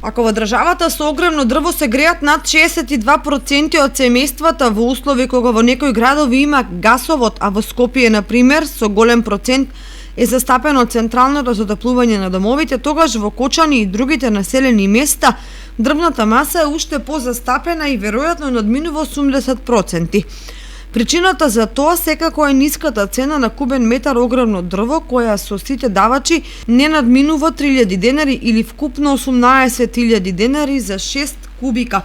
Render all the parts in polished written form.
Ако во државата со огромно дрво се греат над 62% од семејствата во услови кога во некои градови има гасовод, а во Скопје, например, со голем процент е застапено централното затоплување на домовите, тогаш во Кочани и другите населени места дрвната маса е уште позастапена и веројатно надминува 80%. Причината за тоа секако е ниската цена на кубен метар огромно дрво, која со сите давачи не надминува 3000 денари или вкупно 18.000 денари за 6 кубика,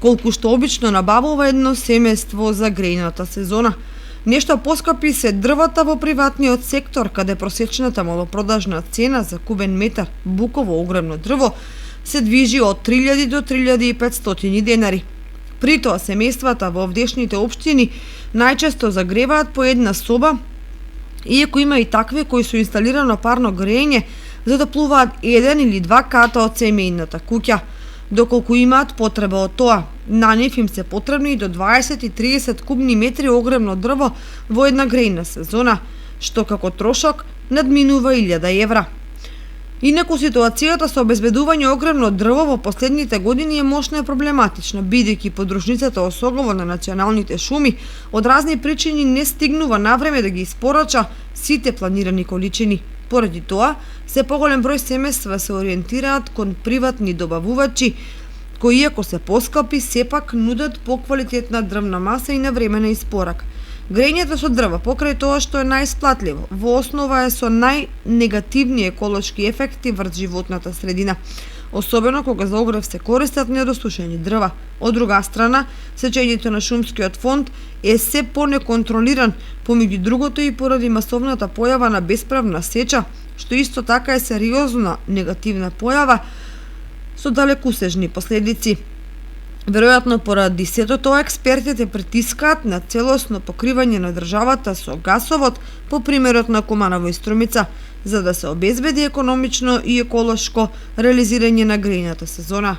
колку што обично набавува едно семејство за грејната сезона. Нешто поскапи се дрвата во приватниот сектор, каде просечната малопродажна цена за кубен метар буково огромно дрво се движи од 3000 до 3500 денари. При тоа семејствата во овдешните општини најчесто загреваат по една соба, иако има и такви кои со инсталирано парно грејење затоплуваат еден или два ката од семејната куќа. Доколку имаат потреба од тоа, на нив им се потребни и до 20 и 30 кубни метри огромно дрво во една грејна сезона, што како трошок надминува 1000 евра. Инаку ситуацијата со обезбедување огромно дрво во последните години е мощно и проблематична, бидејќи подружницата Осогово на националните шуми од разни причини не стигнува навреме да ги испорача сите планирани количини. Поради тоа, се поголем број семејства се ориентираат кон приватни добавувачи, кои иако се поскапи, сепак нудат поквалитетна дрвна маса и навремене испорака. Грејењето со дрва, покрај тоа што е најисплатливо, во основа е со најнегативни еколошки ефекти врз животната средина, особено кога за огрев се користат недосушени дрва. Од друга страна, сечењето на шумскиот фонд е се понеконтролиран, помеѓу другото и поради масовната појава на бесправна сеча, што исто така е сериозна негативна појава со далекусежни последици. Веројатно поради сето тоа експертите притискаат на целосно покривање на државата со гасовод по примерот на Куманово и Струмица, за да се обезбеди економично и еколошко реализирање на грејната сезона.